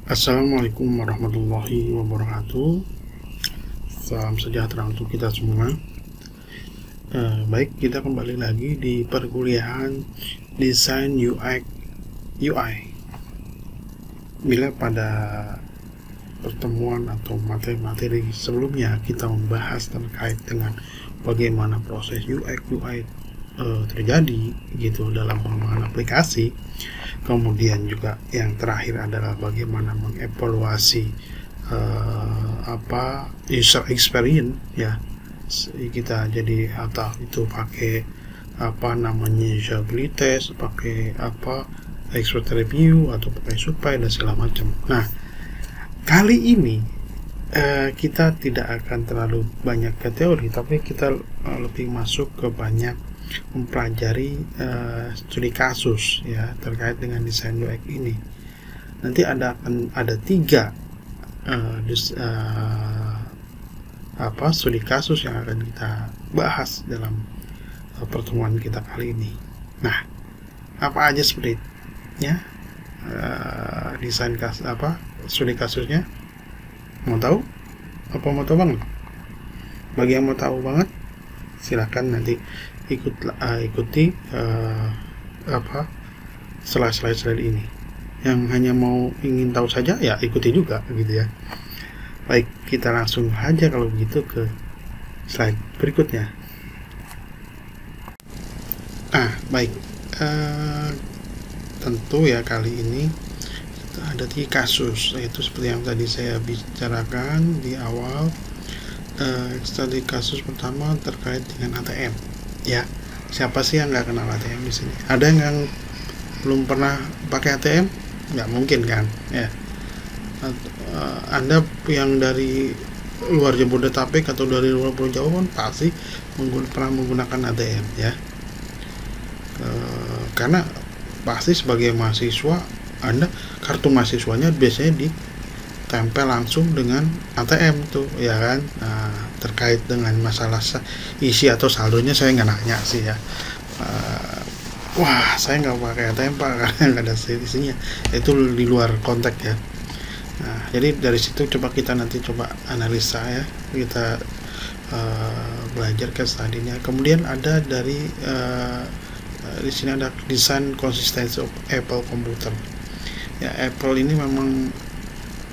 Assalamualaikum warahmatullahi wabarakatuh. Salam sejahtera untuk kita semua. Baik, kita kembali lagi di perkuliahan desain UI. Bila pada pertemuan atau materi-materi sebelumnya kita membahas terkait dengan bagaimana proses UX UI terjadi gitu dalam pengembangan aplikasi. Kemudian juga yang terakhir adalah bagaimana mengevaluasi user experience ya. Kita jadi atau itu pakai usability test, pakai expert review atau pakai supply dan segala macam. Nah, kali ini kita tidak akan terlalu banyak ke teori, tapi kita lebih masuk ke banyak mempelajari studi kasus ya terkait dengan desain UX ini. Nanti akan ada 3 studi kasus yang akan kita bahas dalam pertemuan kita kali ini. Nah, apa aja sebenarnya desain studi kasusnya? Mau tahu? Apa mau tahu banget? Bagi yang mau tahu banget, silakan nanti ikuti slide ini. Yang hanya ingin tahu saja ya ikuti juga gitu ya. Baik, kita langsung aja kalau begitu ke slide berikutnya. Baik, tentu ya kali ini kita ada 3 kasus, yaitu seperti yang tadi saya bicarakan di awal. Studi kasus pertama terkait dengan ATM. Ya, siapa sih yang nggak kenal ATM di sini? Ada yang belum pernah pakai ATM? Nggak mungkin kan? Ya. Anda yang dari luar Jabodetabek atau dari luar Pulau Jawa pun pasti pernah menggunakan ATM ya. Karena pasti sebagai mahasiswa Anda kartu mahasiswanya biasanya ditempel langsung dengan ATM tuh ya kan. Nah, terkait dengan masalah isi atau saldonya saya nggak nanya sih ya. Saya nggak pakai ATM Pak karena nggak ada isinya, itu di luar konteks ya. Nah, jadi dari situ kita nanti coba analisa ya, kita belajar ke studinya. Kemudian ada dari di sini ada desain konsistensi of Apple komputer. Ya, Apple ini memang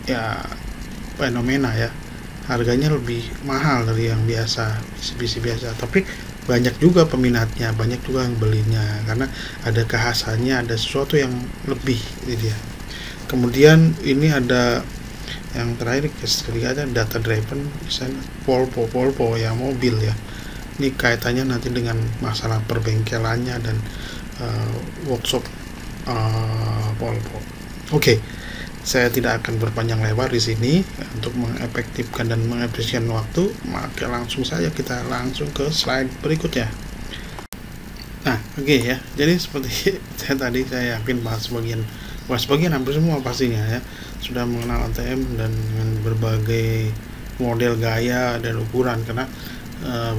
ya fenomena ya, harganya lebih mahal dari yang biasa, PC biasa, tapi banyak juga peminatnya, banyak juga yang belinya karena ada kekhasannya, ada sesuatu yang lebih gitu ya. Kemudian ini ada yang terakhir ketiga ada data driven design Volvo ya, mobil ya. Ini kaitannya nanti dengan masalah perbengkelannya dan workshop Volvo. Oke. Saya tidak akan berpanjang lebar di sini untuk mengefektifkan dan mengefisienkan waktu, maka langsung saja kita langsung ke slide berikutnya. Nah, ya. Jadi seperti saya yakin sebagian hampir semua pastinya ya sudah mengenal ATM dan dengan berbagai model, gaya dan ukuran, karena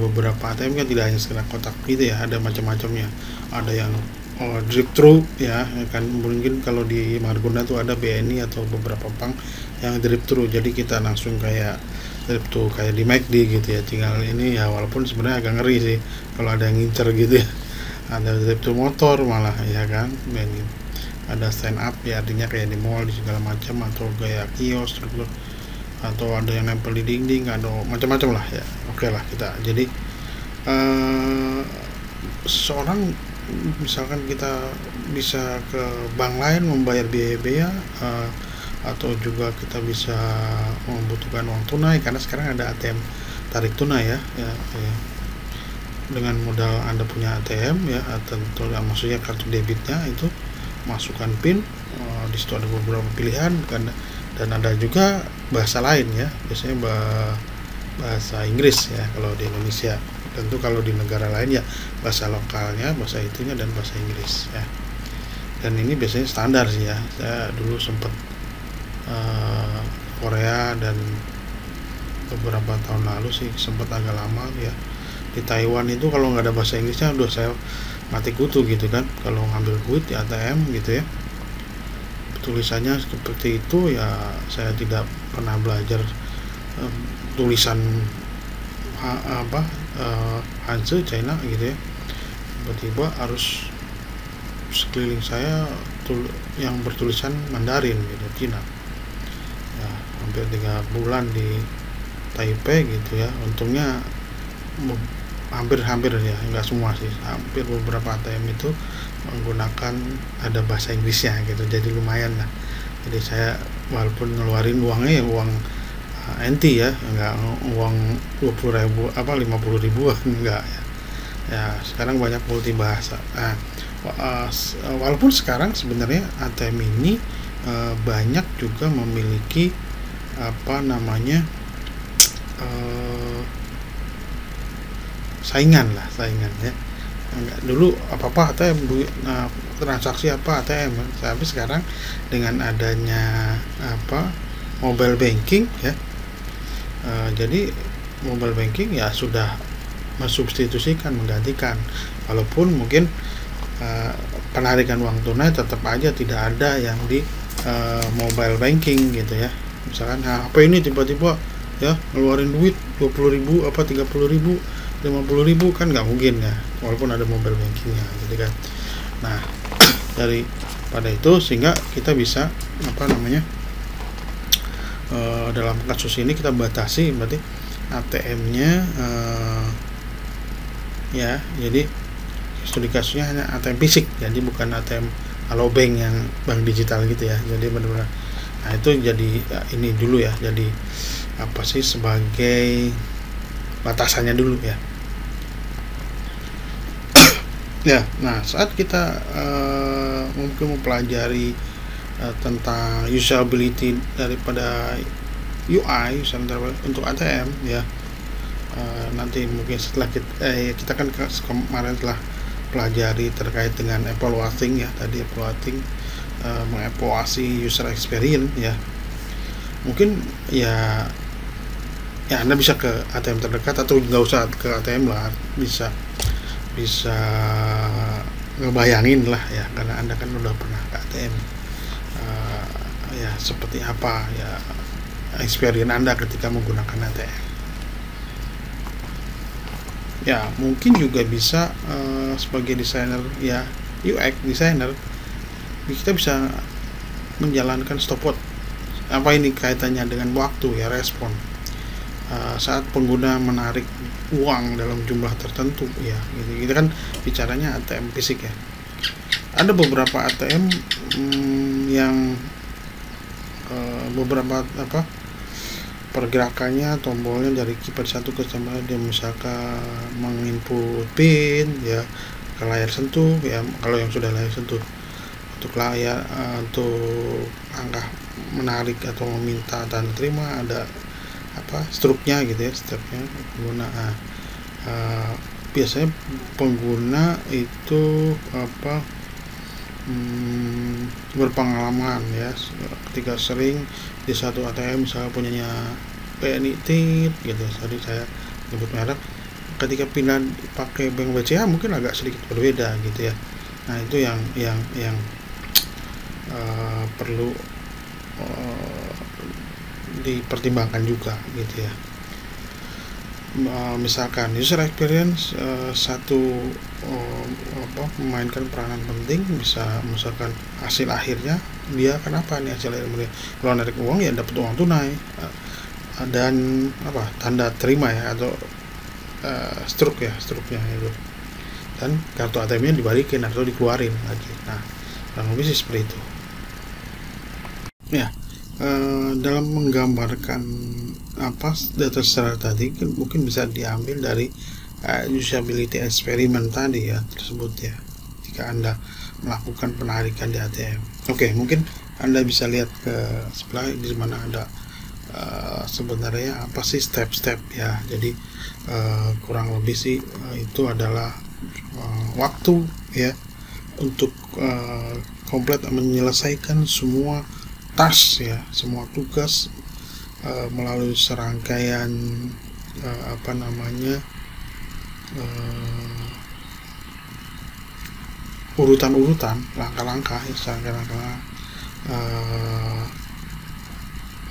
beberapa ATM kan tidak hanya sekedar kotak gitu ya, ada macam-macamnya. Ada yang drip thru ya kan, mungkin kalau di Margonda tuh ada BNI atau beberapa bank yang drip thru, jadi kita langsung kayak drip thru kayak di McD gitu ya, tinggal ini ya, walaupun sebenarnya agak ngeri sih kalau ada yang ngincer gitu ya. Ada drip thru motor malah ya kan, BNI. Ada stand up ya, artinya kayak di mall di segala macam, atau kayak kios atau ada yang nempel di dinding, ada macam-macam lah ya. Oke lah kita. Jadi seorang misalkan kita bisa ke bank lain membayar biaya atau juga kita bisa membutuhkan uang tunai, karena sekarang ada ATM tarik tunai ya. Dengan modal Anda punya ATM ya, tentu maksudnya kartu debitnya itu masukkan PIN, di situ ada beberapa pilihan dan ada juga bahasa lain ya, biasanya bahasa Inggris ya kalau di Indonesia. Tentu kalau di negara lain ya bahasa lokalnya, bahasa itunya dan bahasa Inggris ya. Dan ini biasanya standar sih ya. Saya dulu sempat Korea dan beberapa tahun lalu sih sempat agak lama ya. Di Taiwan itu kalau nggak ada bahasa Inggrisnya udah saya mati kutu gitu kan, kalau ngambil duit di ATM gitu ya. tulisannya seperti itu ya. Saya tidak pernah belajar tulisan Hanzi China gitu ya. Tiba-tiba harus sekeliling saya yang bertulisan Mandarin gitu, Cina ya. Hampir 3 bulan di Taipei gitu ya. Untungnya hampir ya, nggak semua sih, hampir beberapa ATM itu menggunakan ada bahasa Inggrisnya gitu, jadi lumayan lah. Jadi saya walaupun ngeluarin uangnya ya uang NT ya, nggak uang 20.000 50.000 enggak ya. Ya sekarang banyak multi bahasa. Nah, walaupun sekarang sebenarnya ATM ini banyak juga memiliki saingan ya. Enggak, dulu apa ATM transaksi ATM, tapi sekarang dengan adanya mobile banking ya, jadi mobile banking ya sudah mensubstitusikan, menggantikan. Walaupun mungkin penarikan uang tunai tetap aja tidak ada yang di mobile banking gitu ya. Misalkan apa ini tiba-tiba ya ngeluarin duit 20.000 30.000 50.000 kan nggak mungkin ya, walaupun ada mobile bankingnya gitu kan. Nah daripada itu sehingga kita bisa dalam kasus ini kita batasi berarti ATM-nya ya, jadi studi kasusnya hanya ATM fisik, jadi bukan ATM alobank yang bank digital gitu ya. Jadi benar-benar itu jadi ini dulu ya, jadi sebagai batasannya dulu ya. Ya, nah saat kita mungkin mempelajari tentang usability daripada UI untuk ATM ya, nanti mungkin setelah kita kan kemarin telah pelajari terkait dengan evaluating ya, tadi evaluating mengevaluasi user experience ya. Mungkin ya Anda bisa ke ATM terdekat atau nggak usah ke ATM lah, bisa ngebayangin lah ya, karena Anda kan udah pernah ke ATM ya, seperti apa ya experience Anda ketika menggunakan ATM ya. Mungkin juga bisa sebagai desainer ya, UX designer, kita bisa menjalankan stopwatch. Apa ini kaitannya dengan waktu ya, respon saat pengguna menarik uang dalam jumlah tertentu ya gitu. Kita kan bicaranya ATM fisik ya. Ada beberapa ATM yang beberapa pergerakannya, tombolnya dari keypad satu ke keypad dia misalkan menginput pin ya ke layar sentuh ya, kalau yang sudah layar sentuh. Untuk layar untuk angka menarik atau meminta dan terima ada struknya gitu ya, stepnya pengguna. Biasanya pengguna itu berpengalaman ya, ketika sering di satu ATM misalnya punyanya BNI gitu, tadi saya nyebut merek, ketika pindah pakai bank BCA mungkin agak sedikit berbeda gitu ya. Nah itu yang perlu dipertimbangkan juga gitu ya. Misalkan user experience memainkan peranan penting, bisa misalkan hasil akhirnya dia kenapa nih hasil akhirnya, kalau narik uang ya dapat uang tunai dan tanda terima ya, atau struknya itu, dan kartu ATM-nya dibalikin atau dikeluarin lagi. Nah kurang lebih sih seperti itu ya. Dalam menggambarkan data secara tadi mungkin bisa diambil dari usability experiment tadi ya tersebut ya, jika Anda melakukan penarikan di ATM. Oke, mungkin Anda bisa lihat ke sebelah di mana ada sebenarnya apa sih step-step ya. Jadi kurang lebih sih itu adalah waktu ya untuk komplit menyelesaikan semua task ya, semua tugas melalui serangkaian urutan-urutan langkah-langkah ya, serangkaian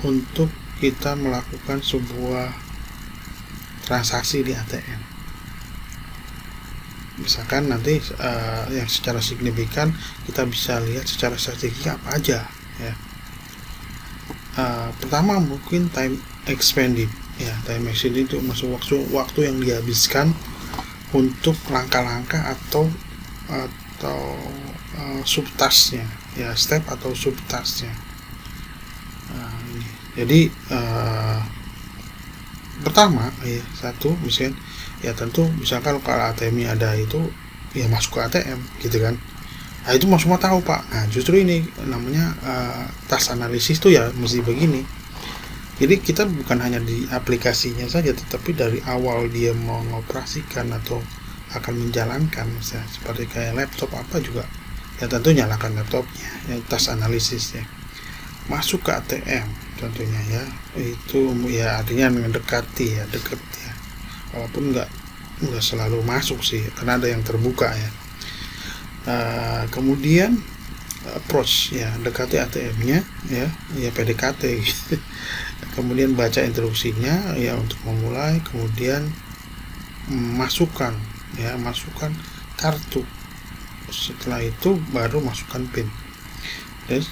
untuk kita melakukan sebuah transaksi di ATM. Misalkan nanti yang secara signifikan kita bisa lihat secara statistik apa aja ya. Pertama mungkin time expended ya. Time expended itu masuk waktu yang dihabiskan untuk langkah-langkah atau subtasnya ya, step atau subtasnya. Jadi pertama ya, satu misalkan ya, tentu misalkan kalau ATM-nya ada itu ya masuk ke ATM gitu kan. Nah itu mau semua tahu Pak. Nah justru ini namanya task analisis tuh ya mesti begini. Jadi kita bukan hanya di aplikasinya saja, tetapi dari awal dia mau mengoperasikan atau akan menjalankan, misalnya seperti kayak laptop apa juga ya, tentu nyalakan laptopnya ya, task analisis ya. Masuk ke ATM contohnya ya, itu ya artinya mendekati ya, deket ya, walaupun nggak selalu masuk sih karena ada yang terbuka ya. Kemudian approach ya, dekati ATM-nya ya PDKT gitu. Kemudian baca instruksinya ya untuk memulai, kemudian masukkan kartu, setelah itu baru masukkan PIN, dan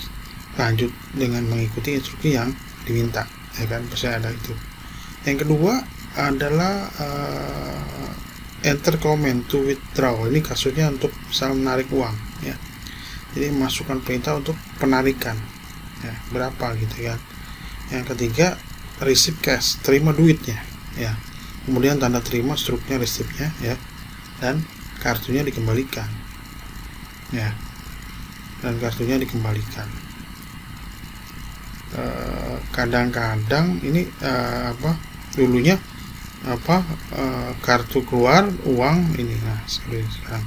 lanjut dengan mengikuti instruksi yang diminta ya kan, pasti ada itu. Yang kedua adalah enter comment to withdraw. Ini kasusnya untuk misal menarik uang ya, jadi masukkan perintah untuk penarikan ya, berapa gitu kan. Yang ketiga receive cash, terima duitnya ya, kemudian tanda terima struknya resipnya ya, dan kartunya dikembalikan ya, dan kartunya dikembalikan. Kadang-kadang ini dulunya kartu keluar uang ini, nah sekarang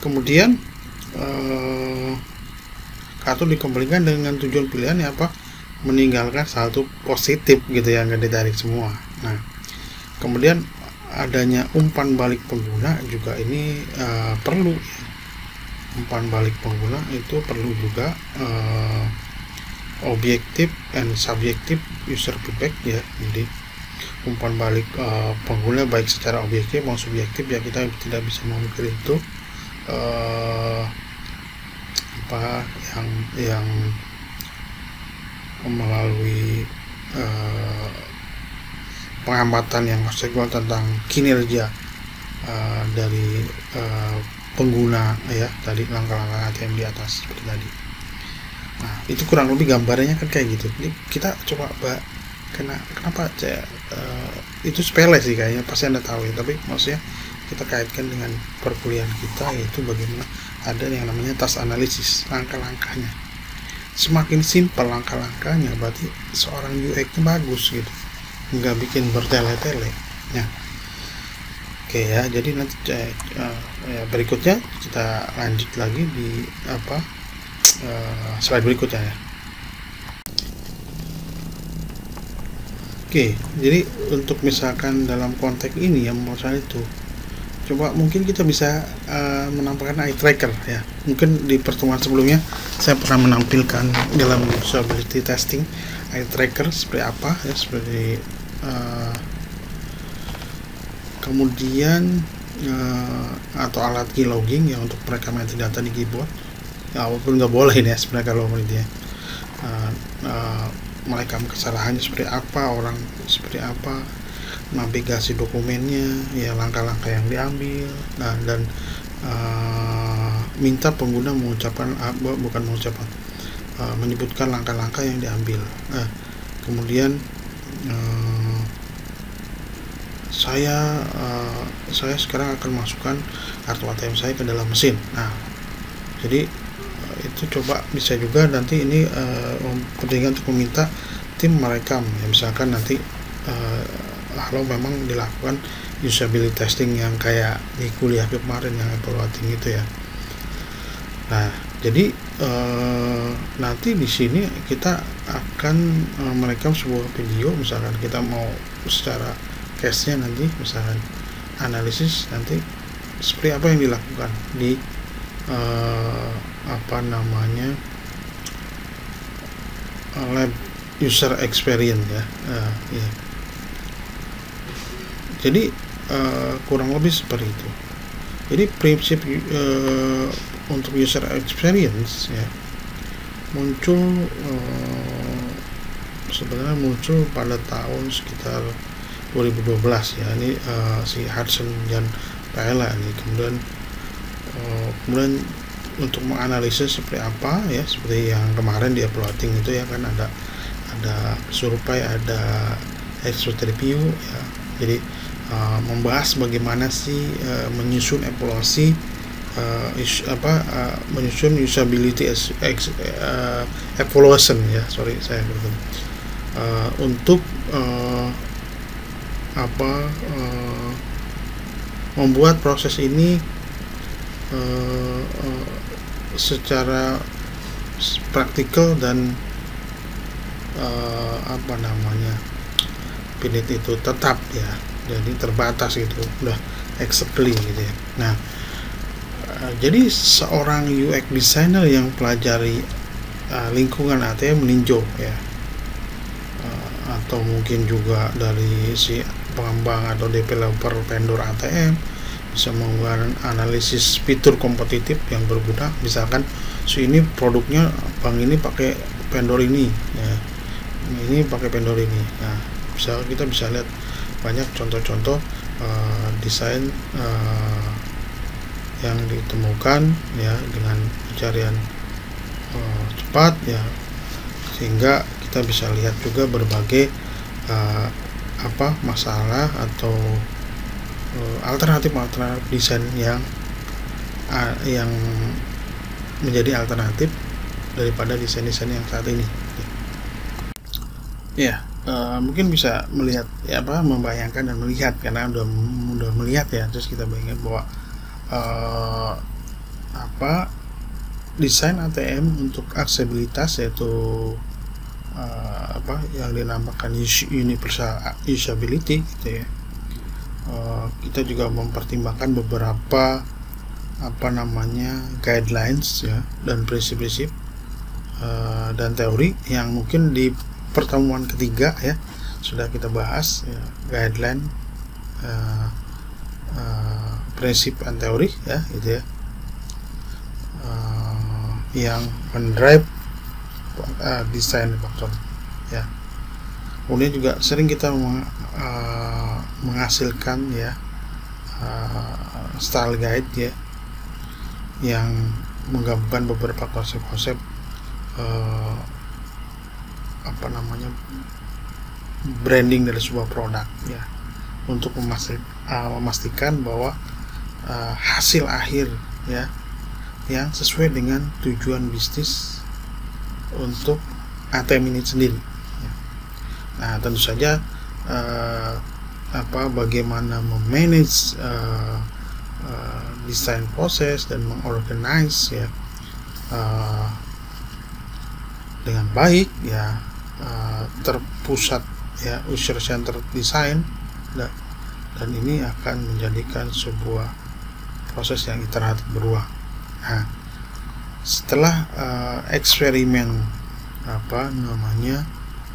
kemudian kartu dikembalikan dengan tujuan pilihan ya meninggalkan saldo positif gitu ya, nggak ditarik semua. Nah kemudian adanya umpan balik pengguna juga ini perlu ya. Umpan balik pengguna itu perlu juga objektif and subjektif user feedback ya. Jadi umpan balik pengguna baik secara objektif maupun subjektif ya, kita tidak bisa memungkiri itu yang melalui pengamatan yang seksual tentang kinerja dari pengguna ya, tadi langkah-langkah ATM di atas seperti tadi. Nah itu kurang lebih gambarnya kan kayak gitu. Jadi kita coba kenapa itu sepele sih kayaknya, pasti Anda tahu ya, tapi maksudnya kita kaitkan dengan perkuliahan kita, yaitu bagaimana ada yang namanya task analisis, langkah-langkahnya. Semakin simpel langkah-langkahnya berarti seorang UX-nya bagus gitu, nggak bikin bertele-tele ya. Oke ya, jadi nanti berikutnya kita lanjut lagi di slide berikutnya ya. Oke, jadi untuk misalkan dalam konteks ini yang mau saya itu, coba mungkin kita bisa menampilkan eye tracker ya. Mungkin di pertemuan sebelumnya saya pernah menampilkan dalam usability testing eye tracker seperti apa ya, seperti kemudian atau alat keylogging ya untuk perekam data di keyboard ya, walaupun nggak boleh ya sebenarnya kalau menurut dia merekam kesalahannya seperti apa, orang seperti apa, navigasi dokumennya ya, langkah-langkah yang diambil, dan minta pengguna menyebutkan langkah-langkah yang diambil. Kemudian saya sekarang akan masukkan kartu ATM saya ke dalam mesin. Nah jadi itu coba bisa juga nanti ini pentingnya untuk meminta tim merekam ya, misalkan nanti kalau memang dilakukan usability testing yang kayak di kuliah kemarin yang evaluating itu ya. Nah jadi nanti di sini kita akan merekam sebuah video, misalkan kita mau secara case-nya nanti misalkan analisis nanti seperti apa yang dilakukan di lab user experience ya. Ya. Jadi kurang lebih seperti itu. Jadi prinsip untuk user experience ya muncul sebenarnya muncul pada tahun sekitar 2012 ya. Ini si Hudson dan Paella ini kemudian untuk menganalisis seperti apa ya, seperti yang kemarin di uploading itu ya kan, ada survei, ada expert review ya. Jadi membahas bagaimana sih menyusun evaluasi menyusun usability evaluation ya, untuk membuat proses ini secara praktikal dan pilot itu tetap ya, jadi terbatas gitu, udah exactly gitu ya. Nah, jadi seorang UX designer yang pelajari lingkungan ATM meninjau ya, atau mungkin juga dari si pengembang atau developer vendor ATM bisa melakukan analisis fitur kompetitif yang berguna. Misalkan ini produknya bank ini pakai vendor ini ya, ini pakai vendor ini. Nah, kita bisa lihat banyak contoh-contoh desain yang ditemukan ya dengan pencarian cepat ya, sehingga kita bisa lihat juga berbagai masalah atau alternatif desain yang menjadi alternatif daripada desain-desain yang saat ini ya. Mungkin bisa melihat ya, membayangkan dan melihat, karena udah melihat ya, terus kita bayangkan bahwa desain ATM untuk aksesibilitas, yaitu yang dinamakan universal usability gitu ya. Kita juga mempertimbangkan beberapa guidelines ya, dan prinsip-prinsip dan teori yang mungkin di pertemuan ketiga ya sudah kita bahas ya, guideline, prinsip dan teori ya gitu ya, yang mendrive desain faktor ya. Kemudian juga sering kita menghasilkan ya style guide ya, yang menggabungkan beberapa konsep-konsep branding dari sebuah produk ya, untuk memastikan bahwa hasil akhir ya yang sesuai dengan tujuan bisnis untuk ATM ini sendiri ya. Nah, tentu saja bagaimana memanage desain proses dan mengorganize ya dengan baik ya, terpusat ya, user center design, dan ini akan menjadikan sebuah proses yang iteratif berulang. Nah, setelah eksperimen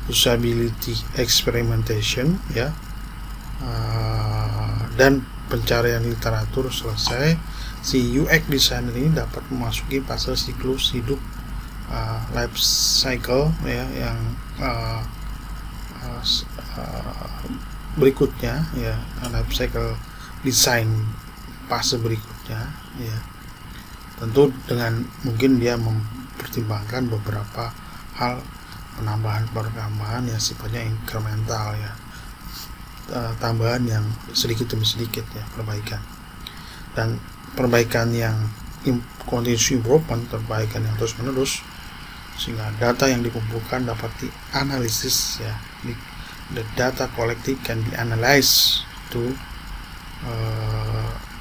usability experimentation ya, dan pencarian literatur selesai, si UX designer ini dapat memasuki fase siklus hidup life cycle ya, yang berikutnya ya, life cycle design fase berikutnya ya. Tentu dengan mungkin dia mempertimbangkan beberapa hal, penambahan yang sifatnya incremental ya, tambahan yang sedikit demi sedikit ya, perbaikan yang continuous improvement, perbaikan yang terus menerus, sehingga data yang dikumpulkan dapat dianalisis ya. The data collected can be analyzed to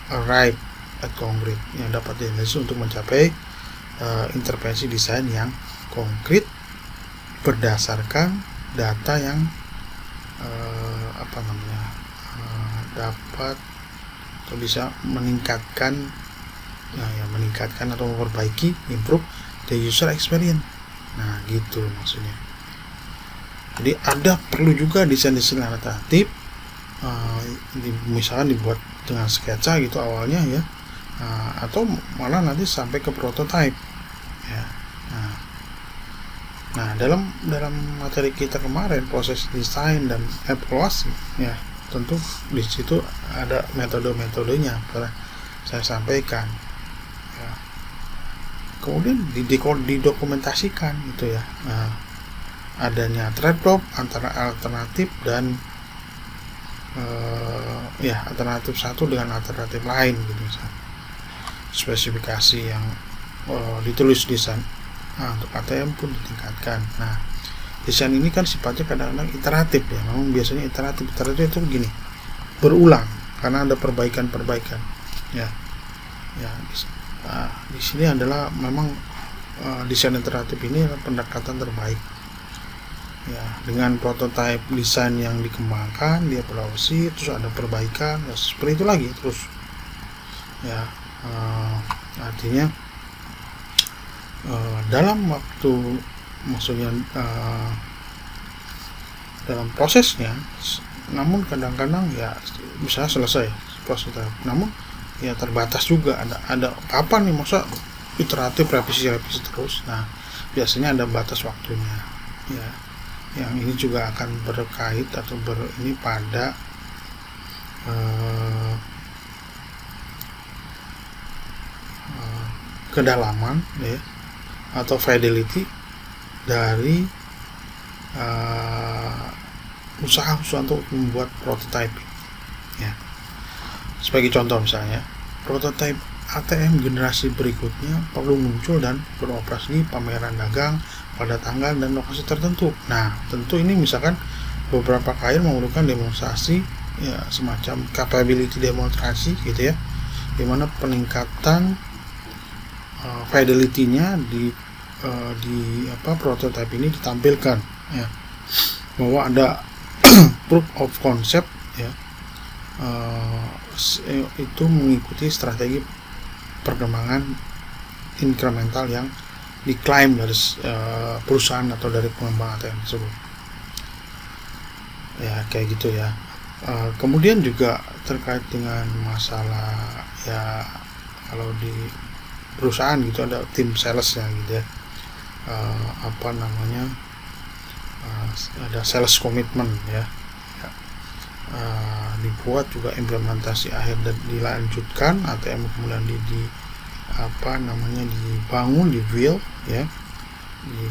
arrive at concrete, yang dapat dianalisis untuk mencapai intervensi desain yang konkret berdasarkan data yang dapat atau bisa meningkatkan atau memperbaiki, improve the user experience. Nah, gitu maksudnya. Jadi perlu juga desain-desain alternatif, misalkan dibuat dengan sketsa gitu awalnya ya, atau malah nanti sampai ke prototype ya. Nah, dalam materi kita kemarin, proses desain dan evaluasi ya, tentu di situ ada metode-metodenya pernah saya sampaikan ya. Kemudian didokumentasikan gitu ya. Adanya trade-off antara alternatif dan alternatif satu dengan alternatif lain gitu, misalnya spesifikasi yang ditulis desain. Untuk ATM pun ditingkatkan. Nah, desain ini kan sifatnya kadang-kadang iteratif ya. Memang biasanya iteratif itu begini, berulang karena ada perbaikan ya. Di sini adalah memang desain iteratif ini adalah pendekatan terbaik ya, dengan prototype desain yang dikembangkan, dievaluasi, terus ada perbaikan ya, seperti itu lagi terus ya. Artinya dalam waktu, maksudnya dalam prosesnya, namun kadang-kadang ya bisa selesai prosesnya, namun ya terbatas juga, ada kapan nih masa iteratif revisi terus. Nah, biasanya ada batas waktunya ya, yang ini juga akan berkait atau ini pada kedalaman ya, atau fidelity dari usaha untuk membuat prototype ya. Sebagai contoh misalnya, prototype ATM generasi berikutnya perlu muncul dan beroperasi di pameran dagang pada tanggal dan lokasi tertentu. Nah, tentu ini misalkan beberapa klien memerlukan demonstrasi ya, semacam capability demonstrasi gitu ya, dimana peningkatan fidelity-nya di prototype ini ditampilkan ya, bahwa ada proof of concept ya, itu mengikuti strategi perkembangan incremental yang diklaim dari perusahaan atau dari pengembang ATM tersebut ya, kayak gitu ya. Kemudian juga terkait dengan masalah ya, kalau di perusahaan gitu ada tim sales ya gitu ya, ada sales commitment ya, dibuat juga implementasi akhir dan dilanjutkan ATM, kemudian dibangun, di build ya, di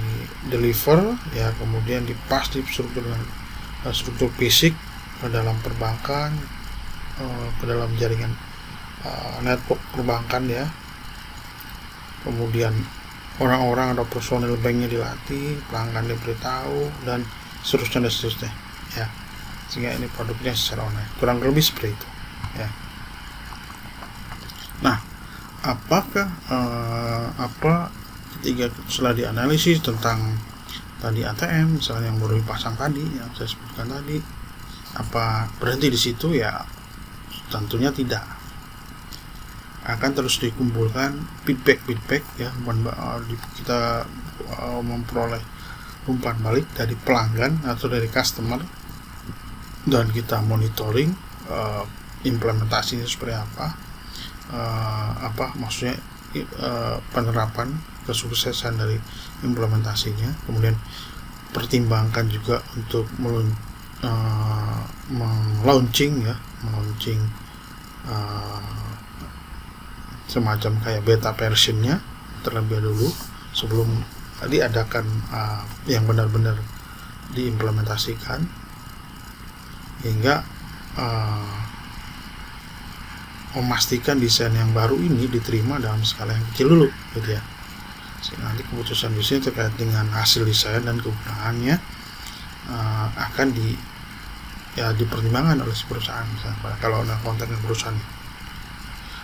deliver ya, kemudian dipas di struktur dengan struktur fisik ke dalam perbankan, ke dalam jaringan network perbankan ya. Kemudian orang-orang atau personil banknya dilatih, pelanggan diberitahu, dan seterusnya ya, sehingga ini produknya secara online, kurang lebih seperti itu ya. Nah, ketika setelah dianalisis tentang tadi ATM misalnya yang baru dipasang tadi yang saya sebutkan tadi, apa berhenti di situ? Ya tentunya tidak, akan terus dikumpulkan feedback ya, kita memperoleh umpan balik dari pelanggan atau dari customer, dan kita monitoring implementasinya seperti apa, maksudnya penerapan kesuksesan dari implementasinya. Kemudian pertimbangkan juga untuk melaunching semacam kayak beta versionnya terlebih dahulu sebelum diadakan yang benar-benar diimplementasikan, hingga memastikan desain yang baru ini diterima dalam skala yang kecil dulu gitu ya. Sehingga nanti keputusan bisnis terkait dengan hasil desain dan kegunaannya akan dipertimbangkan oleh si perusahaan, misalnya kalau ada konten perusahaan.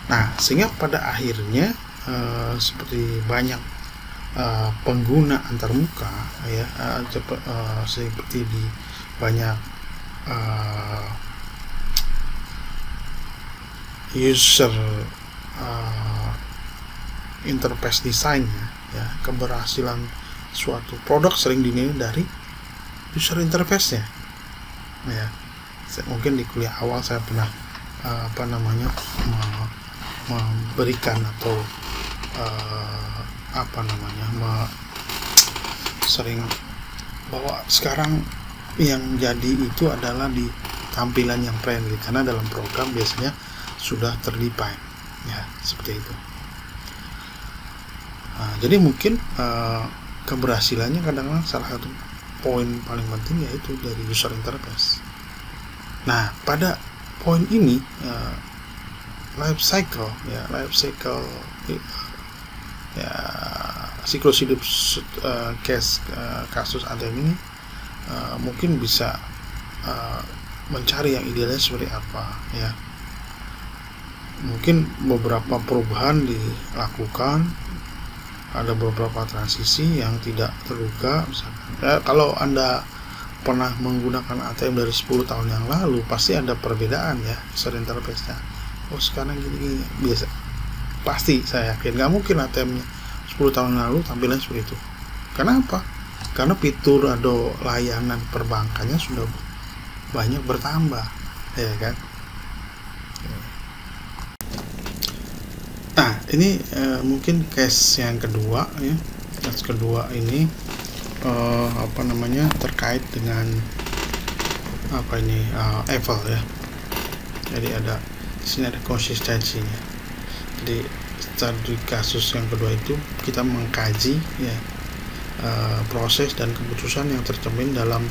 Nah, sehingga pada akhirnya seperti banyak pengguna antarmuka ya, seperti di banyak user interface design ya, keberhasilan suatu produk sering dinilai dari user interface-nya. Ya, mungkin di kuliah awal saya pernah memberikan atau sering bahwa sekarang yang jadi itu adalah di tampilan yang friendly, karena dalam program biasanya sudah terdefine, ya seperti itu. Jadi mungkin keberhasilannya kadang-kadang salah satu poin paling penting yaitu dari user interface. Nah, pada poin ini life cycle siklus hidup kasus ATM ini mungkin bisa mencari yang idealnya seperti apa, ya. Mungkin beberapa perubahan dilakukan, ada beberapa transisi yang tidak terduga, misalkan. Kalau Anda pernah menggunakan ATM dari 10 tahun yang lalu, pasti ada perbedaan ya user interface-nya. Oh, sekarang gini biasa. Pasti saya yakin nggak mungkin ATM-nya 10 tahun lalu tampilan seperti itu. Kenapa? Karena fitur atau layanan perbankannya sudah banyak bertambah, ya kan? Nah, ini mungkin case yang kedua, ya. Case kedua ini terkait dengan Apple, ya. Jadi di sini ada konsistensinya. Jadi studi kasus yang kedua itu kita mengkaji, ya, proses dan keputusan yang tercermin dalam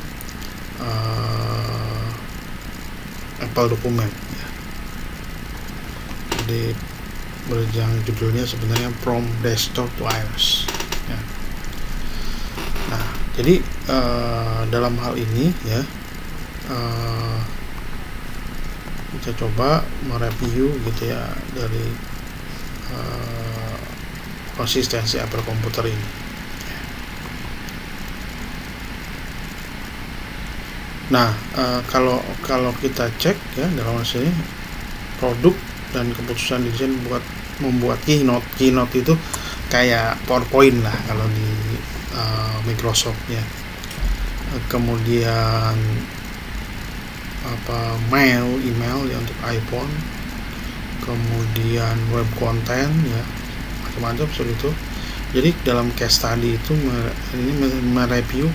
Apple dokumen, ya. Jadi judulnya sebenarnya From Desktop to iOS, ya. Nah, jadi dalam hal ini, ya, kita coba mereview gitu ya dari konsistensi Apple komputer ini. Nah, kalau kita cek, ya, dalam sini produk dan keputusan desain membuat keynote itu kayak PowerPoint lah kalau di Microsoft, ya. Kemudian email ya untuk iPhone, kemudian web content, ya, macam-macam seperti itu. Jadi dalam case study itu ini mereview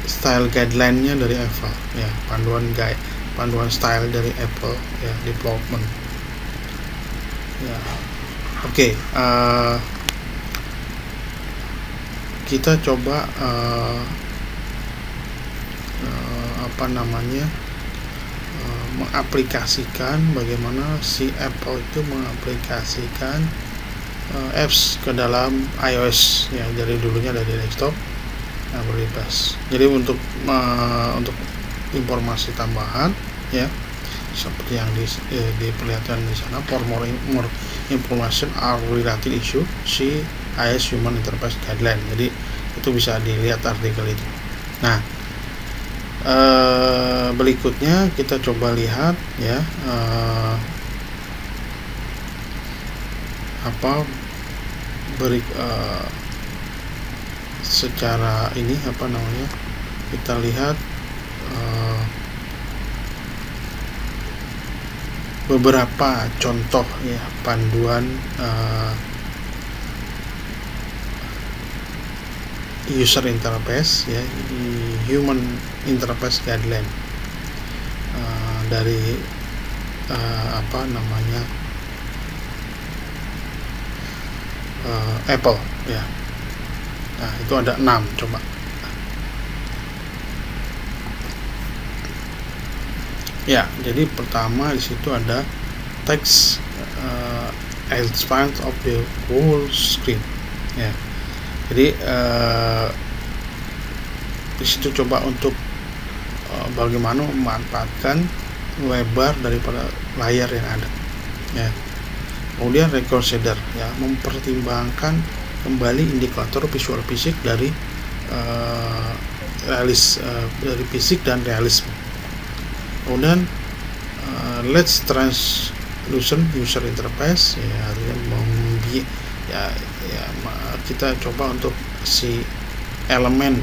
style guideline-nya dari Apple, ya, panduan style dari Apple, ya, development, ya. Oke, kita coba mengaplikasikan bagaimana si Apple itu mengaplikasikan apps ke dalam iOS, ya, dari dulunya dari desktop, nah, beripas. Jadi untuk informasi tambahan, ya, seperti yang diperlihatkan di sana, for more information are related issue see iOS Human Interface Guideline. Jadi itu bisa dilihat artikel itu. Nah, berikutnya kita coba lihat, ya, secara ini kita lihat beberapa contoh, ya, panduan user interface, ya, Human Interface Guideline dari Apple, ya. Nah, itu ada 6, coba. Ya, jadi pertama di situ ada text expand of the whole screen, ya. Jadi di situ coba untuk bagaimana memanfaatkan lebar daripada layar yang ada, ya. Kemudian record shader, ya, mempertimbangkan kembali indikator visual fisik dari dari fisik dan realisme. Kemudian let's translucent user interface, ya, artinya kita coba untuk si elemen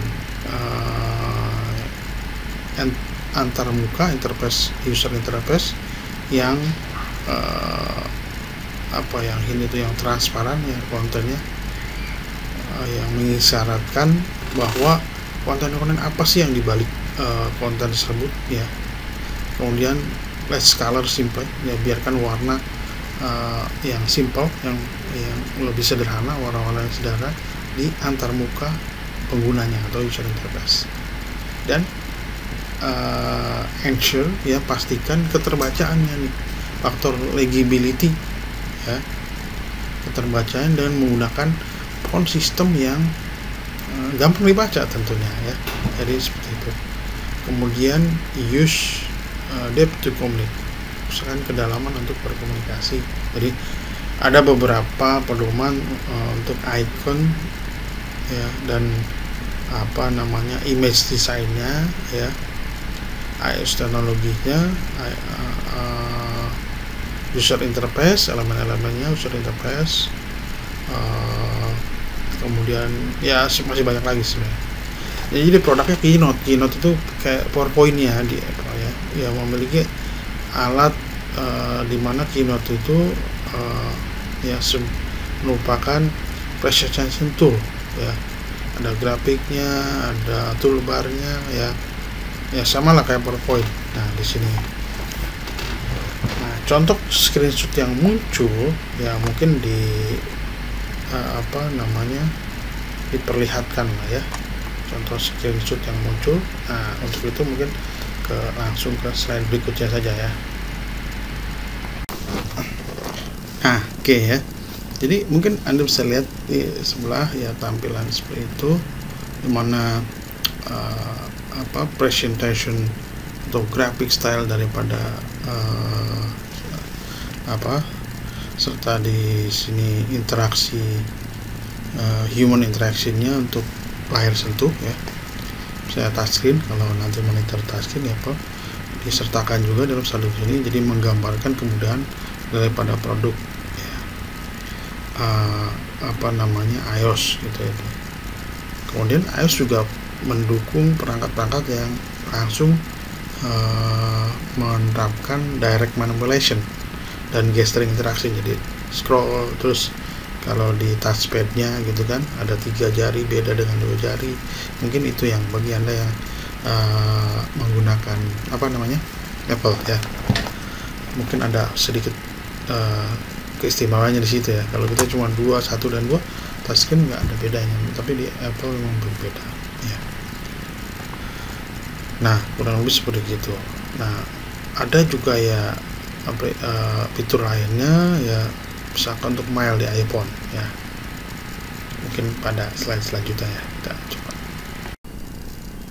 antar muka interface, user interface yang yang ini tuh yang transparan ya kontennya, yang mengisyaratkan bahwa konten-konten apa sih yang dibalik konten tersebut ya. Kemudian let's color simple ya, biarkan warna yang simple, yang lebih sederhana, warna-warna yang sederhana di antar muka penggunanya atau user interface. Dan ensure ya, pastikan keterbacaannya nih, faktor legibility ya, keterbacaan dengan menggunakan font sistem yang gampang dibaca tentunya ya. Jadi seperti itu. Kemudian use depth to communicate, usahakan kedalaman untuk berkomunikasi. Jadi ada beberapa pedoman untuk icon ya, dan image desainnya ya, iOS teknologinya, user interface, elemen-elemennya, user interface, kemudian ya masih banyak lagi sebenarnya. Jadi produknya Keynote itu kayak PowerPoint-nya di Apple ya, yang memiliki alat di mana Keynote itu merupakan presentation tool ya. Ada grafiknya, ada toolbarnya ya sama lah kayak PowerPoint. Nah di sini, nah contoh screenshot yang muncul ya, mungkin diperlihatkan lah ya, contoh screenshot yang muncul. Nah untuk itu mungkin langsung ke slide berikutnya saja ya. Nah oke ya, jadi mungkin Anda bisa lihat di sebelah ya, tampilan seperti itu, dimana presentation atau graphic style daripada serta di sini interaksi human interactionnya untuk layar sentuh ya. Saya touchscreen, kalau nanti monitor touchscreen ya disertakan juga dalam saldo ini, jadi menggambarkan kemudahan daripada produk ya, iOS gitu ya. Kemudian iOS juga mendukung perangkat-perangkat yang langsung menerapkan direct manipulation dan gesturing interaksi. Jadi scroll terus, kalau di touchpadnya gitu kan ada 3 jari beda dengan 2 jari, mungkin itu yang bagi Anda yang menggunakan Apple ya, mungkin ada sedikit keistimewaannya di situ ya. Kalau kita cuma 1 dan 2 touchscreen nggak ada bedanya, tapi di Apple memang berbeda ya. Nah kurang lebih seperti itu. Nah ada juga ya fitur lainnya ya, misalkan untuk mail di iPhone ya, mungkin pada slide selanjutnya ya kita coba.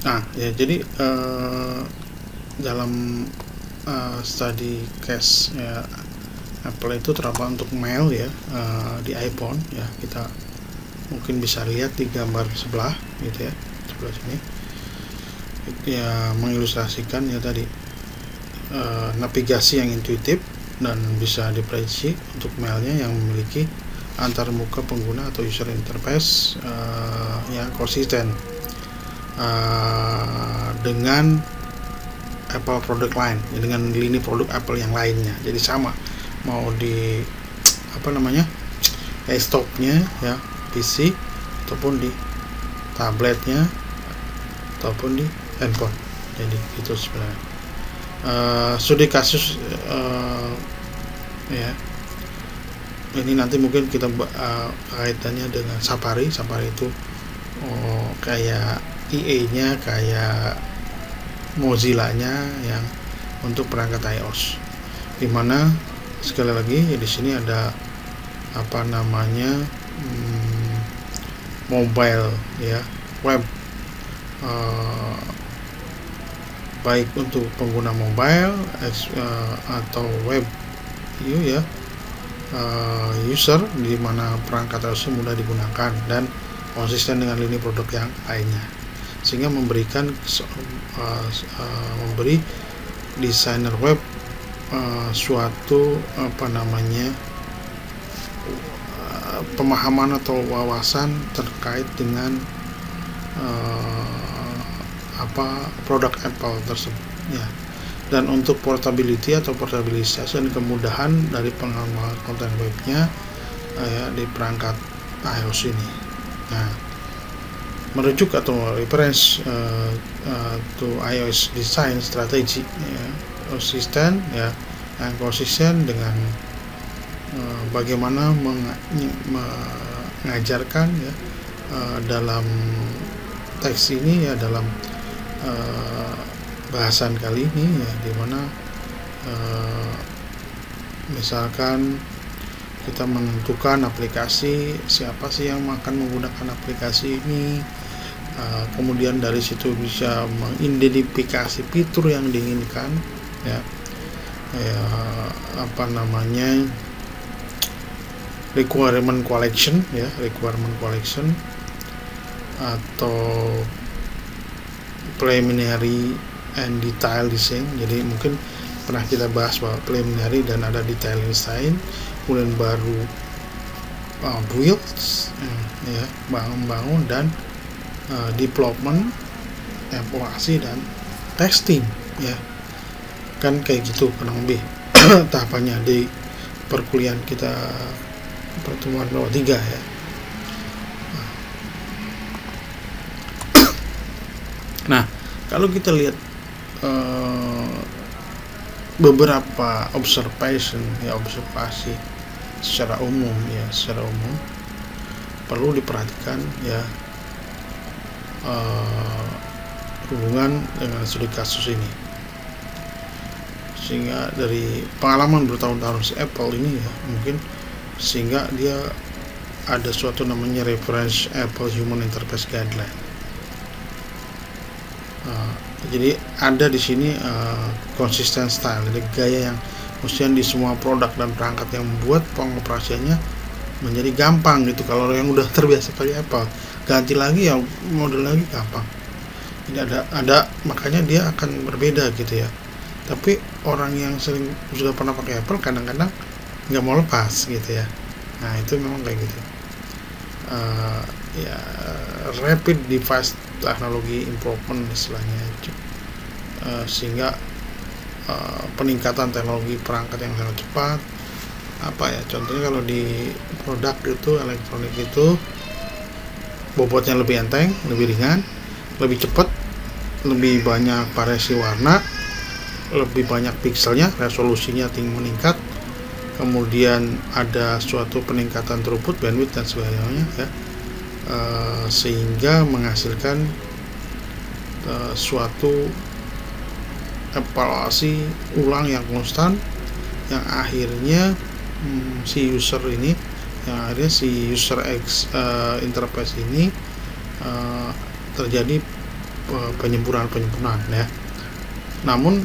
Nah ya, jadi dalam study case ya, Apple itu terapkan untuk mail ya di iPhone ya. Kita mungkin bisa lihat di gambar sebelah gitu ya, sebelah sini ya, mengilustrasikan ya tadi navigasi yang intuitif dan bisa diprediksi untuk mailnya yang memiliki antar muka pengguna atau user interface yang konsisten dengan Apple produk lain ya, dengan lini produk Apple yang lainnya. Jadi sama, mau di desktopnya ya, PC, ataupun di tabletnya, ataupun di handphone. Jadi itu sebenarnya studi kasus ya, ini nanti mungkin kita kaitannya dengan Safari itu kayak EA-nya, kayak Mozilla-nya yang untuk perangkat iOS, dimana sekali lagi ya di sini ada mobile ya, web, baik untuk pengguna mobile atau web ya, user, di mana perangkat iOS mudah digunakan dan konsisten dengan lini produk yang lainnya, sehingga memberi desainer web suatu pemahaman atau wawasan terkait dengan produk Apple tersebut ya. Dan untuk portability atau portabilitas dan kemudahan dari pengembangan konten webnya ya di perangkat iOS ini. Nah, merujuk atau reference to iOS design strategy ya, konsisten ya, yang konsisten dengan bagaimana mengajarkan ya dalam teks ini ya, dalam bahasan kali ini ya, dimana misalkan kita menentukan aplikasi, siapa sih yang akan menggunakan aplikasi ini, kemudian dari situ bisa mengidentifikasi fitur yang diinginkan ya, requirement collection ya, atau preliminary and detail design. Jadi mungkin pernah kita bahas bahwa preliminary dan ada detail design, kemudian baru builds ya, bangun dan development, evaluasi dan testing ya, kan kayak gitu kurang lebih tahapannya di perkuliahan kita pertemuan nomor 3 ya. Nah, kalau kita lihat beberapa observasi secara umum perlu diperhatikan ya, hubungan dengan studi kasus ini, sehingga dari pengalaman bertahun-tahun si Apple ini ya, mungkin sehingga dia ada suatu namanya reference Apple Human Interface Guideline. Jadi ada di sini consistent style, jadi gaya yang mestinya di semua produk dan perangkat yang membuat pengoperasiannya menjadi gampang gitu. Kalau yang udah terbiasa pakai Apple, ganti lagi ya model lagi gampang. Ini ada makanya dia akan berbeda gitu ya. Tapi orang yang sudah pernah pakai Apple kadang-kadang nggak mau lepas gitu ya. Nah itu memang kayak gitu. Ya rapid device teknologi improvement istilahnya, sehingga peningkatan teknologi perangkat yang sangat cepat. Contohnya kalau di produk itu elektronik itu bobotnya lebih enteng, lebih ringan, lebih cepat, lebih banyak variasi warna, lebih banyak pixelnya, resolusinya meningkat, kemudian ada suatu peningkatan throughput, bandwidth dan sebagainya ya, sehingga menghasilkan suatu evaluasi ulang yang konstan, yang akhirnya si user interface ini terjadi penyempurnaan ya. Namun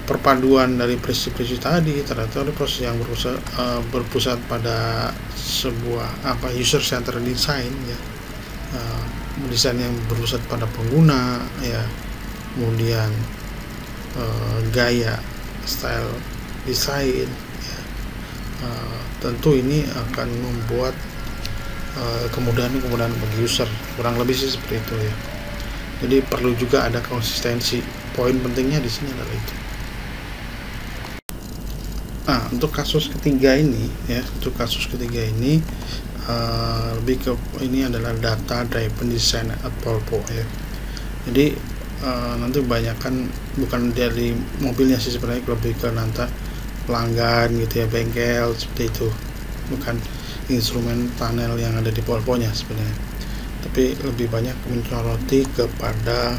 perpaduan dari prinsip-prinsip tadi ternyata ada proses yang berpusat pada sebuah user centered design ya, desain yang berpusat pada pengguna ya, kemudian gaya style desain ya, tentu ini akan membuat kemudahan bagi user, kurang lebih sih seperti itu ya. Jadi perlu juga ada konsistensi. Poin pentingnya di sini adalah itu. Nah, untuk kasus ketiga ini lebih ke ini adalah data driven design at Polpo ya. Jadi nanti kebanyakan bukan dari mobilnya sih sebenarnya, lebih ke nanti pelanggan gitu ya, bengkel seperti itu, bukan instrumen panel yang ada di Polpo-nya sebenarnya, tapi lebih banyak menyoroti kepada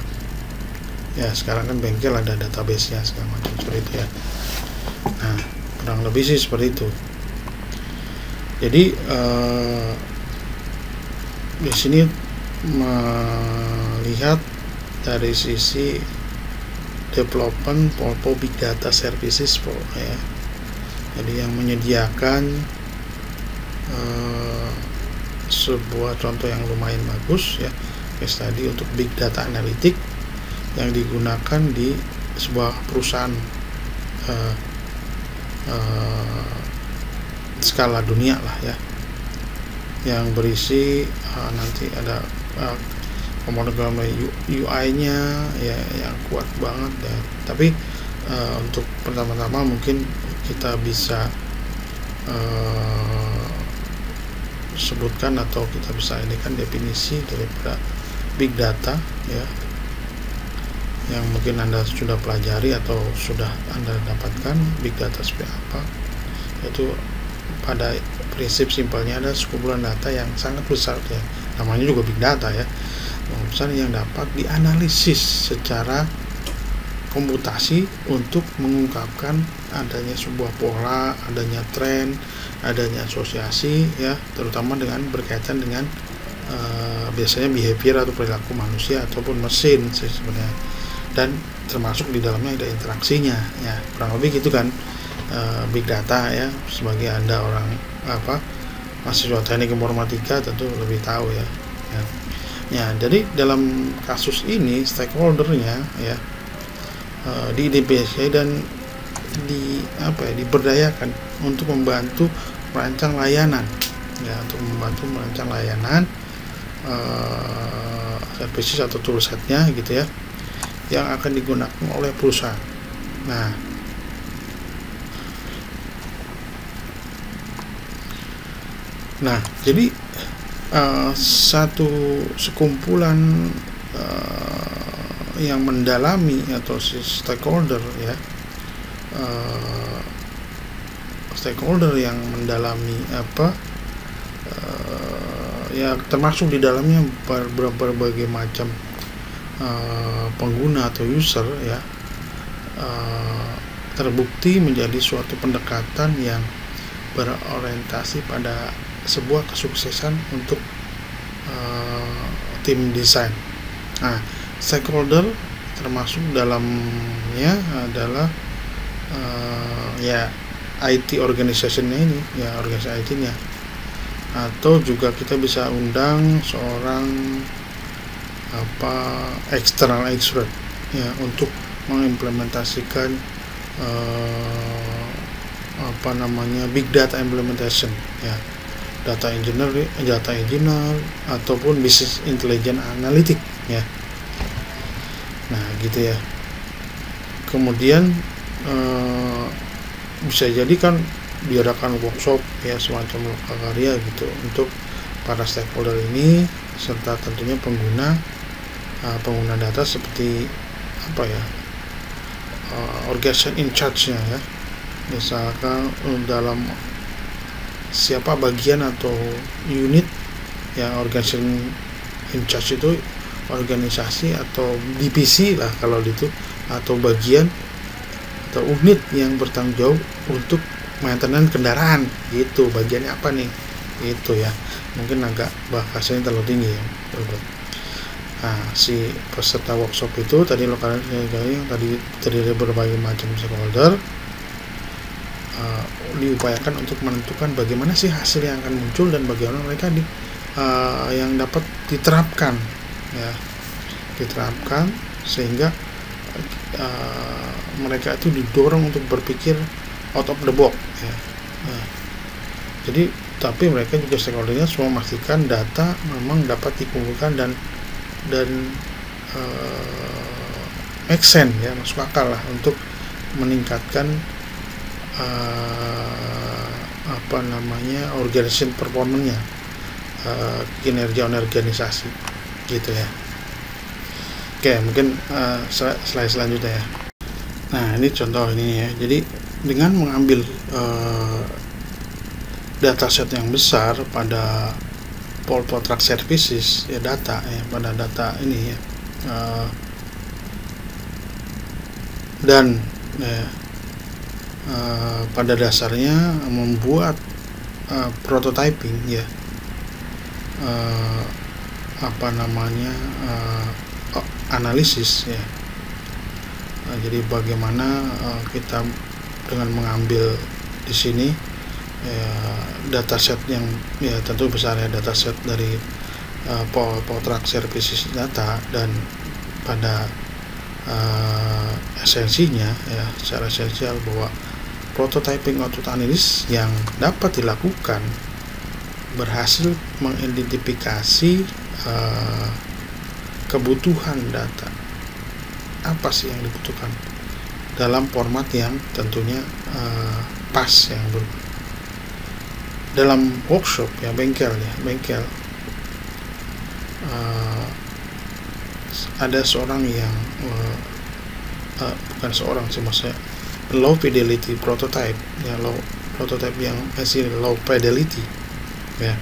ya, sekarang kan bengkel ada database-nya segala macam seperti itu ya. Nah, kurang lebih sih seperti itu. Jadi di sini melihat dari sisi development Polpo Big Data Services ya. Jadi yang menyediakan sebuah contoh yang lumayan bagus ya, case tadi untuk Big Data Analytic yang digunakan di sebuah perusahaan skala dunia lah ya, yang berisi nanti ada komponen-komponen UI-nya ya yang kuat banget ya. Tapi untuk pertama-tama mungkin kita bisa sebutkan atau kita bisa ini kan definisi daripada big data ya, yang mungkin Anda sudah pelajari atau sudah Anda dapatkan. Big data seperti apa, yaitu pada prinsip simpelnya ada sekumpulan data yang sangat besar ya, namanya juga big data ya, besar yang dapat dianalisis secara komputasi untuk mengungkapkan adanya sebuah pola, adanya tren, adanya asosiasi ya, terutama dengan berkaitan dengan biasanya behavior atau perilaku manusia ataupun mesin sebenarnya, dan termasuk di dalamnya ada interaksinya ya, kurang lebih gitu kan. Big data ya, sebagai Anda orang mahasiswa teknik informatika tentu lebih tahu ya. Ya, jadi dalam kasus ini stakeholdernya ya diidentifikasi dan diberdayakan untuk membantu merancang layanan ya, untuk membantu merancang layanan services atau toolsetnya gitu ya, yang akan digunakan oleh perusahaan. Nah, jadi satu sekumpulan yang mendalami atau stakeholder ya, stakeholder yang mendalami ya, termasuk di dalamnya berbagai macam pengguna atau user ya, terbukti menjadi suatu pendekatan yang berorientasi pada sebuah kesuksesan untuk tim desain. Nah, stakeholder termasuk dalamnya adalah ya IT organization-nya ini ya, organisasi IT-nya, atau juga kita bisa undang seorang external expert ya untuk mengimplementasikan big data implementation ya, data engineer ataupun business intelligence analytic ya. Nah gitu ya. Kemudian bisa jadi kan diadakan workshop ya, semacam lokakarya gitu untuk para stakeholder ini, serta tentunya pengguna data seperti organization in charge-nya ya, misalkan dalam siapa bagian atau unit ya, organization in charge itu organisasi atau divisi lah kalau itu, atau bagian atau unit yang bertanggung jawab untuk maintenance kendaraan gitu, bagiannya apa nih itu ya, mungkin agak bahasanya terlalu tinggi ya. Nah, si peserta workshop itu tadi yang tadi terdiri berbagai macam stakeholder diupayakan untuk menentukan bagaimana sih hasil yang akan muncul dan bagaimana mereka yang dapat diterapkan ya, sehingga mereka itu didorong untuk berpikir out of the box ya. Jadi tapi mereka juga stakeholdernya semua memastikan data memang dapat dikumpulkan dan make sense ya, masuk akal lah untuk meningkatkan organization performance-nya, kinerja organisasi gitu ya. Oke, mungkin slide selanjutnya ya. Nah, ini contoh ini ya. Jadi dengan mengambil dataset yang besar pada Track Services ya, data ya, pada data ini ya, dan pada dasarnya membuat prototyping ya, analisis ya. Jadi bagaimana kita dengan mengambil di sini dataset yang ya tentu besar ya, dataset dari Track Services data, dan pada esensinya ya, secara esensial bahwa prototyping output analysis yang dapat dilakukan berhasil mengidentifikasi kebutuhan data. Apa sih yang dibutuhkan dalam format yang tentunya pas yang dalam workshop ya, bengkel ada seorang yang bukan seorang sih, maksudnya low fidelity prototype ya, prototype yang masih low fidelity ya.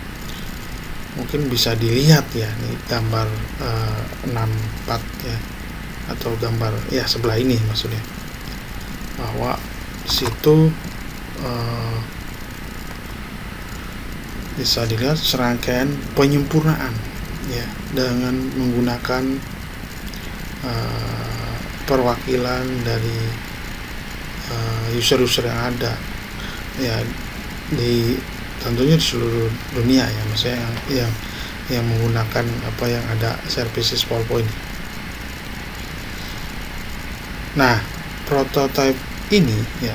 Mungkin bisa dilihat ya, nih gambar 64 ya, atau gambar ya sebelah ini, maksudnya bahwa situ bisa dilihat serangkaian penyempurnaan ya, dengan menggunakan perwakilan dari user-user yang ada ya, tentunya di seluruh dunia ya, maksudnya yang menggunakan apa yang ada services PowerPoint. Nah, prototype ini ya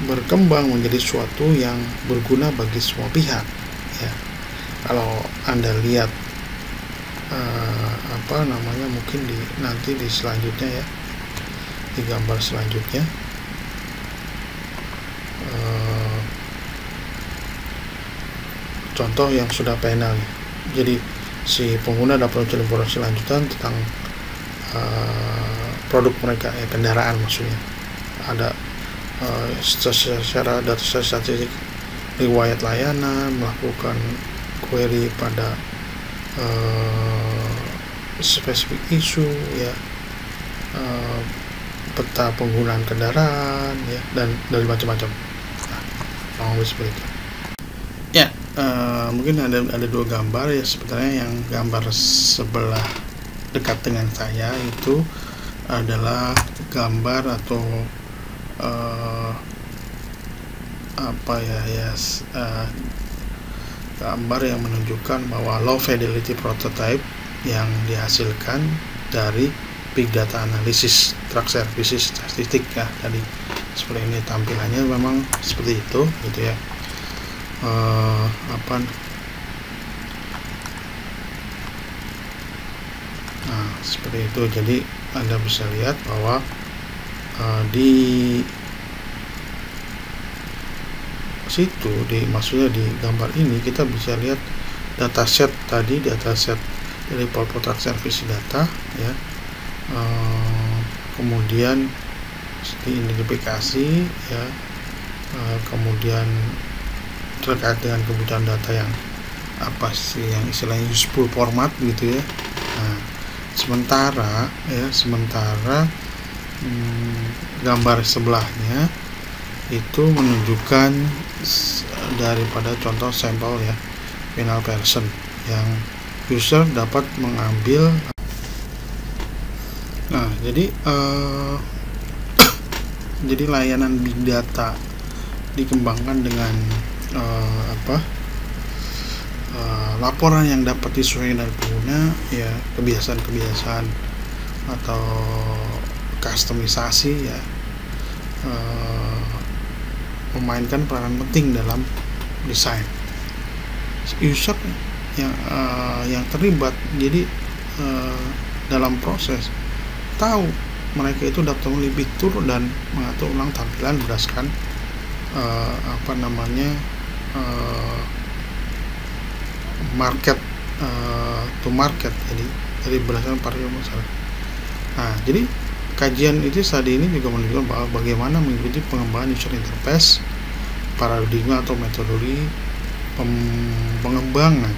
berkembang menjadi suatu yang berguna bagi semua pihak ya. Kalau Anda lihat mungkin nanti di selanjutnya ya, di gambar selanjutnya contoh yang sudah panel. Jadi si pengguna dapat mencari informasi lanjutan tentang produk mereka ya, kendaraan maksudnya. Ada secara data statistik riwayat layanan, melakukan query pada spesifik isu ya, peta penggunaan kendaraan ya, dan dari macam-macam. Nah, seperti itu ya. Mungkin ada dua gambar ya, sebenarnya yang gambar sebelah dekat dengan saya itu adalah gambar atau gambar yang menunjukkan bahwa low fidelity prototype yang dihasilkan dari big data analysis truck services statistik ya. Tadi seperti ini tampilannya, memang seperti itu gitu ya. Nah, seperti itu. Jadi Anda bisa lihat bahwa di situ, maksudnya di gambar ini kita bisa lihat dataset dari PowerPoint Truck Service data ya. Kemudian diidentifikasi ya, kemudian terkait dengan kebutuhan data yang apa sih yang istilahnya useful format gitu ya. Nah, sementara gambar sebelahnya itu menunjukkan daripada contoh sampel ya, final version yang user dapat mengambil. Nah, jadi jadi layanan big data dikembangkan dengan laporan yang dapat disesuaikan dari pengguna ya, kebiasaan-kebiasaan atau kustomisasi ya, memainkan peranan penting dalam desain. User yang terlibat jadi dalam proses tahu mereka itu dapat memilih fitur dan mengatur ulang tampilan berdasarkan market to market, jadi berdasarkan variabel masalah. Nah, jadi kajian itu tadi ini juga menunjukkan bahwa bagaimana mengikuti pengembangan user interface, paradigma atau metodologi pengembangan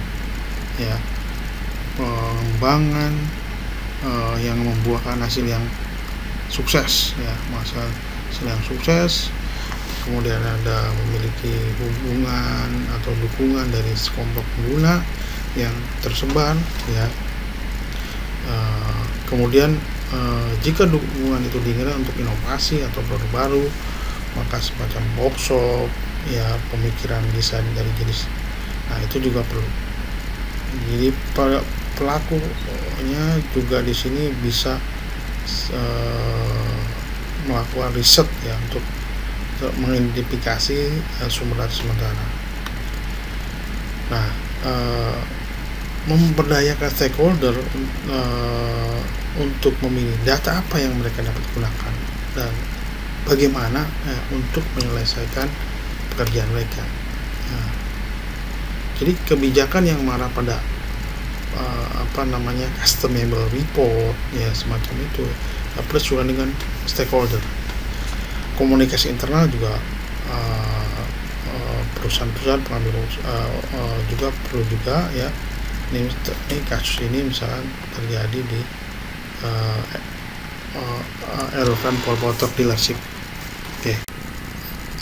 ya, yang membuahkan hasil yang sukses ya, hasil yang sukses. Kemudian ada memiliki hubungan atau dukungan dari sekelompok pengguna yang tersebar ya. Kemudian jika dukungan itu diinginkan untuk inovasi atau produk baru, maka semacam workshop ya, pemikiran desain dari jenis. Nah, itu juga perlu. Jadi pelakunya juga di sini bisa melakukan riset ya, untuk mengidentifikasi sumber data sementara. Nah, uh, memberdayakan stakeholder untuk memilih data apa yang mereka dapat gunakan dan bagaimana untuk menyelesaikan pekerjaan mereka. Nah, jadi kebijakan yang mengarah pada customable report ya semacam itu plus juga dengan stakeholder. Komunikasi internal juga perusahaan-perusahaan pengambil juga perlu juga ya. Ini kasus ini misalkan terjadi di Erokan Polmotor dealership. Oke.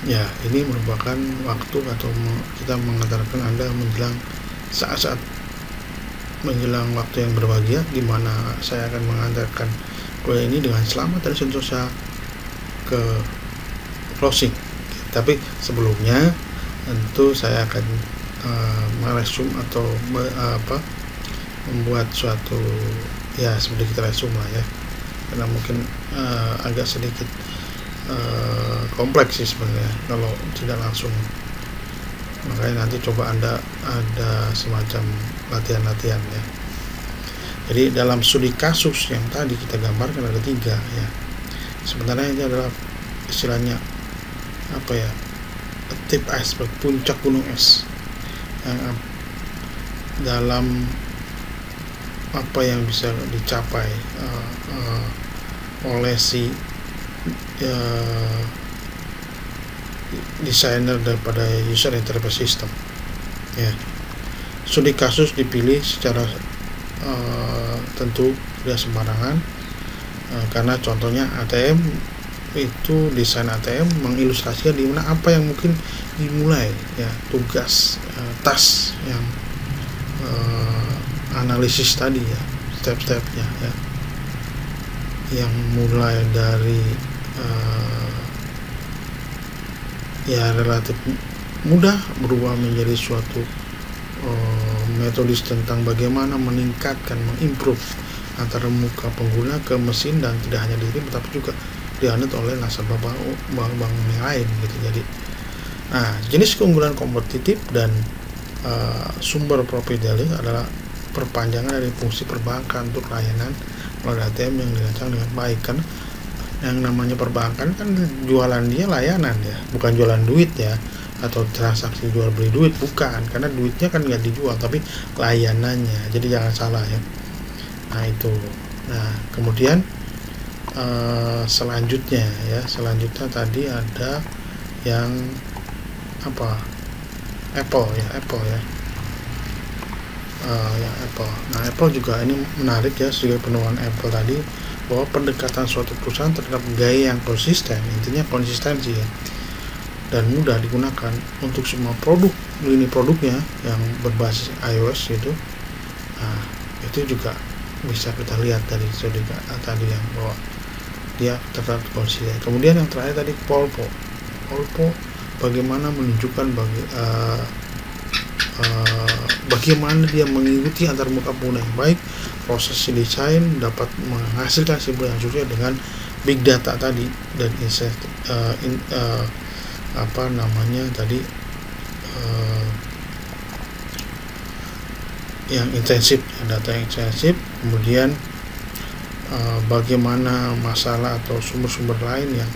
Ya, ini merupakan waktu atau kita mengantarkan Anda menjelang saat-saat menjelang waktu yang berbahagia di mana saya akan mengantarkan kuliah ini dengan selamat dan sentosa ke closing. Tapi sebelumnya tentu saya akan meresum atau membuat suatu ya sedikit resum lah ya, karena mungkin agak sedikit kompleks sih sebenarnya kalau tidak langsung. Makanya nanti coba Anda ada semacam latihan-latihan ya. Jadi dalam studi kasus yang tadi kita gambarkan ada 3 ya. Sebenarnya ini adalah istilahnya tip iceberg, puncak gunung es yang dalam apa yang bisa dicapai oleh si desainer daripada user interface system ya. Studi kasus dipilih secara tentu tidak sembarangan karena contohnya ATM itu, desain ATM mengilustrasikan di mana apa yang mungkin dimulai ya, tugas tas yang analisis tadi ya, step-stepnya ya, yang mulai dari ya relatif mudah berubah menjadi suatu metodis tentang bagaimana meningkatkan, mengimprove antara muka pengguna ke mesin dan tidak hanya diri tapi juga dianut oleh nasabah bank yang lain gitu. Jadi jenis keunggulan kompetitif dan sumber profit adalah perpanjangan dari fungsi perbankan untuk layanan melalui ATM yang dirancang dengan baik. Kan yang namanya perbankan kan jualan dia layanan ya, bukan jualan duit ya, atau transaksi jual beli duit, bukan, karena duitnya kan nggak dijual tapi layanannya. Jadi jangan salah ya. Nah itu. Nah kemudian selanjutnya tadi ada yang Apple ya. Apple. Nah Apple juga ini menarik ya, sebagai penemuan Apple tadi bahwa pendekatan suatu perusahaan terhadap gaya yang konsisten, intinya konsistensi ya, dan mudah digunakan untuk semua lini produknya yang berbasis iOS gitu. Nah itu juga bisa kita lihat dari studi tadi yang bahwa dia tetap konsisten. Kemudian yang terakhir tadi Polpo bagaimana menunjukkan bagaimana dia mengikuti antar muka pengguna yang baik, proses desain dapat menghasilkan kesimpulan yang sesuai dengan big data tadi dan yang intensif, data yang intensif. Kemudian bagaimana masalah atau sumber-sumber lain yang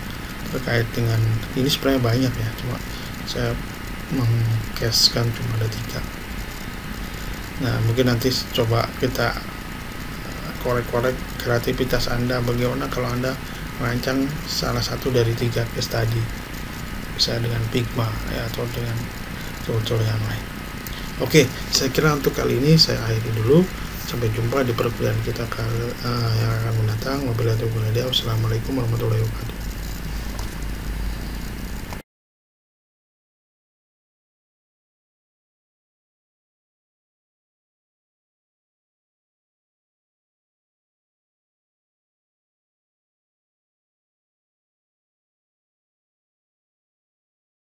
terkait dengan ini sebenarnya banyak ya, cuma saya mengcaskan cuma ada 3. Nah mungkin nanti coba kita korek-korek kreativitas Anda, bagaimana kalau Anda merancang salah satu dari 3 case tadi, bisa dengan Figma ya, atau dengan tool-tool yang lain. Oke, saya kira untuk kali ini saya akhiri dulu. Sampai jumpa di perkuliahan kita yang akan mendatang. Wassalamualaikum warahmatullahi wabarakatuh.